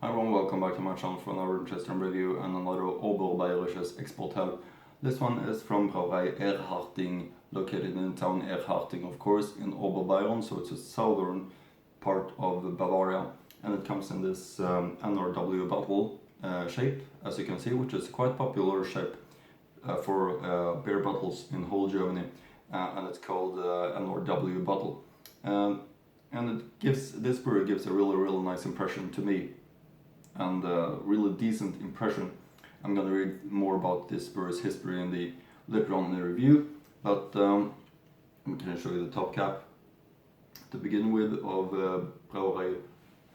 Hi everyone, welcome back to my channel for another interesting review and another Oberbayerisches Exporthell. This one is from Brauerei Erharting, located in the town Erharting, of course, in Oberbayern, so it's a southern part of Bavaria, and it comes in this NRW bottle shape, as you can see, which is quite popular shape for beer bottles in whole Germany, and it's called NRW bottle. And this brewery gives a really nice impression to me, and a really decent impression. I'm gonna read more about this brewery's history later on in the review, but I'm gonna show you the top cap to begin with of Brauerei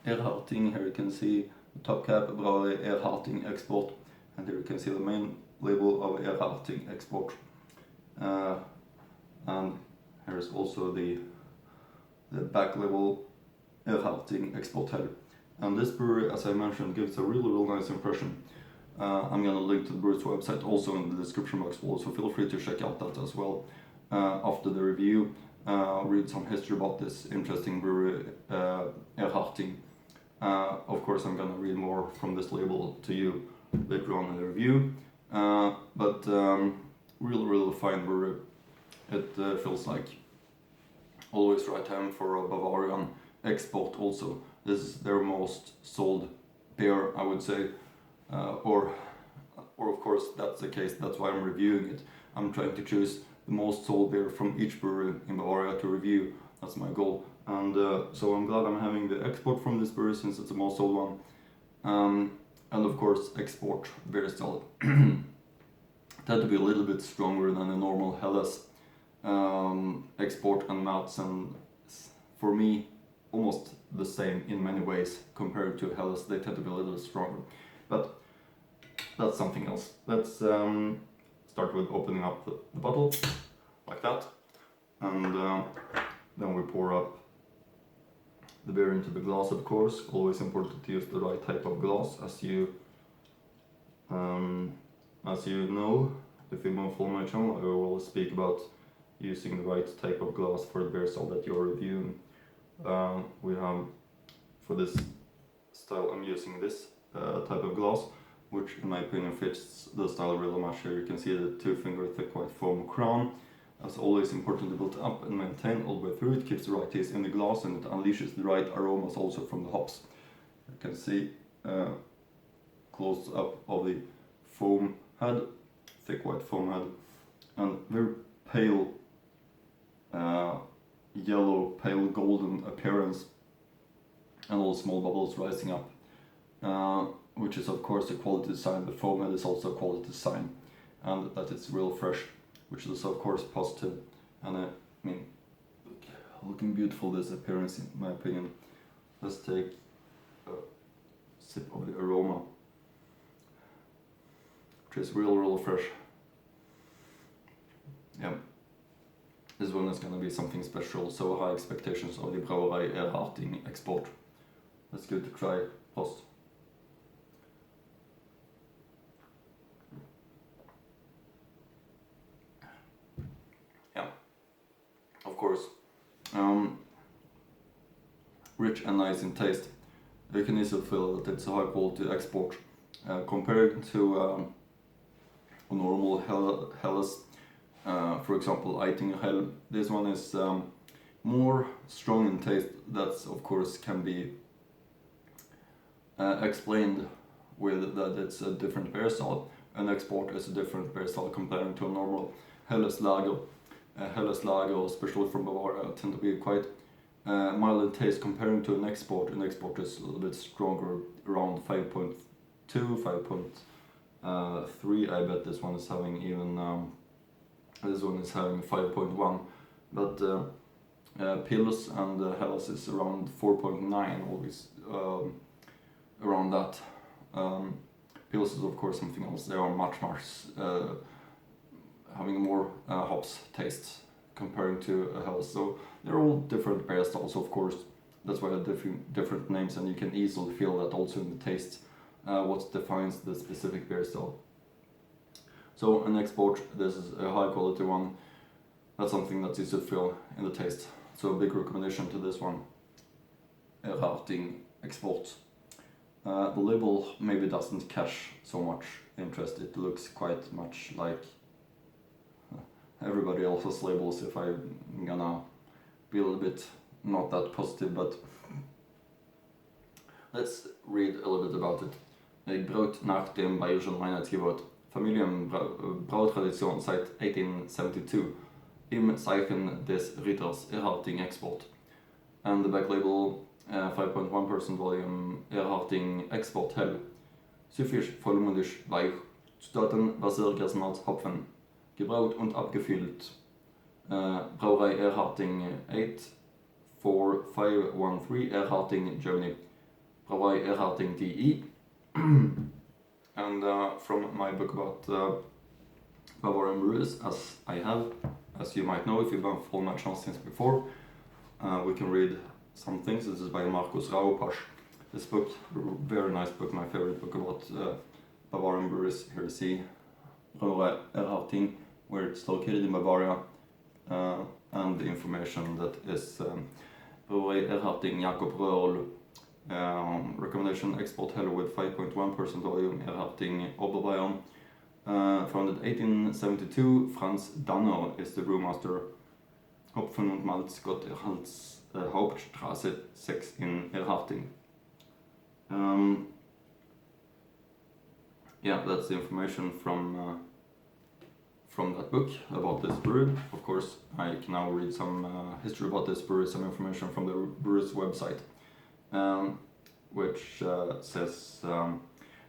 Erharting. Here you can see the top cap, Brauerei Erharting Export, and here you can see the main label of Erharting Export. And here's also the back label Erharting Exporthell. And this brewery, as I mentioned, gives a really nice impression. I'm gonna link to the brewery's website also in the description box below, so feel free to check out that as well. After the review, read some history about this interesting brewery, Erharting. Of course, I'm gonna read more from this label to you later on in the review. But really fine brewery. It feels like always right time for a Bavarian export also. This is their most sold beer, I would say, or of course that's the case, that's why I'm reviewing it. I'm trying to choose the most sold beer from each brewery in Bavaria to review. That's my goal, and so I'm glad I'm having the export from this brewery since it's the most sold one. And of course, export beer style tend to be a little bit stronger than the normal Helles export and malts, and for me almost the same in many ways compared to Helles. They tend to be a little bit stronger, but that's something else. Let's start with opening up the bottle like that, and then we pour up the beer into the glass. Of course, always important to use the right type of glass, as you know, if you follow my channel, I will speak about using the right type of glass for the beer style that you're reviewing. We have, for this style, I'm using this type of glass, which in my opinion fits the style really much. Here you can see the 2-finger thick white foam crown. As always, important to build up and maintain all the way through. It keeps the right taste in the glass, and it unleashes the right aromas also from the hops. You can see close up of the foam head, thick white foam head, and very pale yellow, pale golden appearance, and all small bubbles rising up, which is of course a quality sign. The foam head is also a quality sign, and that it's real fresh, which is of course positive. And I mean, looking beautiful, this appearance in my opinion. Let's take a sip of the aroma, which is real fresh. Yeah. This one is gonna be something special, so high expectations of the Brauerei Erharting Export. Let's give it a try. Prost. Yeah, of course. Rich and nice in taste. You can easily feel that it's a high quality export. Compared to a normal Helles, for example, Erhartinger, this one is more strong in taste. That's of course can be explained with that it's a different beer style. An export is a different beer style comparing to a normal Helles lager. Helles lager, especially from Bavaria, tend to be quite mild in taste comparing to an export. An export is a little bit stronger, around 5.2, 5.3. I bet this one is having even. This one is having 5.1, but Pils and Helles is around 4.9, always around that. Pils is of course something else. They are much having more hops taste comparing to Helles. So they're all different beer styles, of course. That's why they're different names, and you can easily feel that also in the taste, what defines the specific beer style. So an export, this is a high quality one. That's something that's easy to feel in the taste. So a big recommendation to this one, Erharting Export. The label maybe doesn't catch so much interest. It looks quite much like everybody else's labels, if I'm gonna be a little bit not that positive, but let's read a little bit about it. Braut nach dem bayerischen Einheitsgebot. Familienbrautradition seit 1872 im Zeichen des Ritters Erharting Export. And the back label 5.1% volume Erharting Export Hell. Süffisch, vollmundig, weich. Zutaten Wasser, Gerstenmalz, Hopfen. Gebraut und abgefüllt. Brauerei Erharting 84513 Erharting, Germany. Brauerei Erharting DE. And from my book about Bavarian breweries, as you might know if you've been following my channel since before, we can read some things. This is by Markus Raupasch. This book, very nice book, my favorite book about Bavarian breweries. Here you see Brauerei Erharting, where it's located in Bavaria, and the information that is Brauerei Erharting Jakob Röhrl. Recommendation export hell with 5.1% volume Erharting Oberbayern. Founded 1872, Franz Danner is the brewmaster. Hopfen und Malz Gott Erhalts Hauptstraße 6 in Erharting. Yeah, that's the information from that book about this brewery. Of course, I can now read some history about this brewery, some information from the brewer's website. Which says the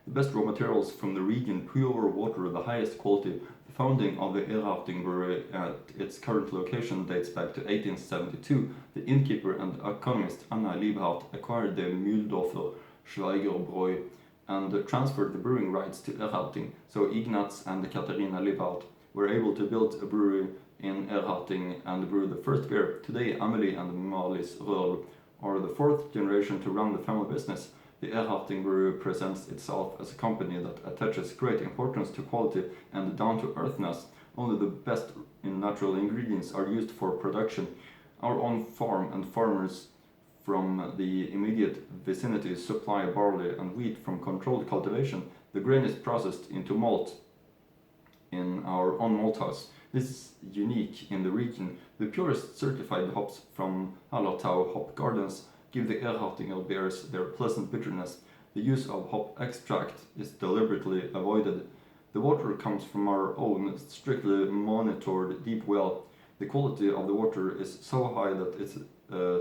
best raw materials from the region, pure water, the highest quality. The founding of the Erharting brewery at its current location dates back to 1872. The innkeeper and economist Anna Liebhardt acquired the Mühldorfer Schweigerbräu and transferred the brewing rights to Erharting. So Ignaz and Katharina Liebhardt were able to build a brewery in Erharting and brew the first beer. Today, Amelie and Marlies Röhrl are the fourth generation to run the family business. The Erharting brewery presents itself as a company that attaches great importance to quality and down-to-earthness. Only the best in natural ingredients are used for production. Our own farm and farmers from the immediate vicinity supply barley and wheat from controlled cultivation. The grain is processed into malt in our own malt house. This is unique in the region. The purest certified hops from Hallertau hop gardens give the Erhartinger beers their pleasant bitterness. The use of hop extract is deliberately avoided. The water comes from our own strictly monitored deep well. The quality of the water is so high that it's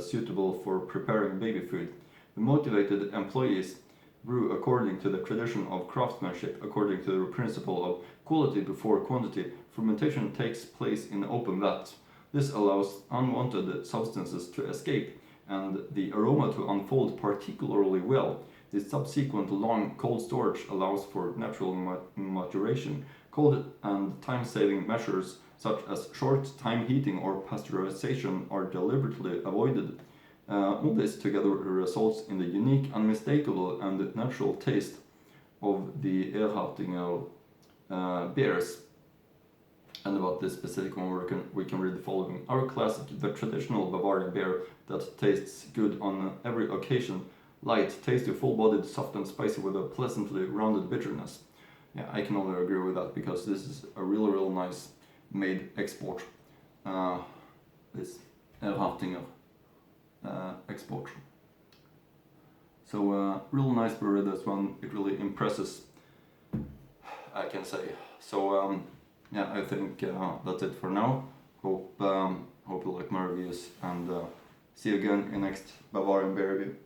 suitable for preparing baby food. The motivated employees brew according to the tradition of craftsmanship, according to the principle of quality before quantity. Fermentation takes place in open vat. This allows unwanted substances to escape and the aroma to unfold particularly well. The subsequent long cold storage allows for natural maturation. Cold and time-saving measures such as short time heating or pasteurization are deliberately avoided. All this together results in the unique, unmistakable and natural taste of the Erhartinger beers. And about this specific one we can read the following. Our classic, the traditional Bavarian beer that tastes good on every occasion. Light, tasty, full-bodied, soft and spicy with a pleasantly rounded bitterness. Yeah, I can only agree with that because this is a real nice made export. This Erhartinger export. So real nice brewery, this one. It really impresses, I can say. So yeah, I think that's it for now. Hope you like my reviews, and see you again in next Bavarian beer review.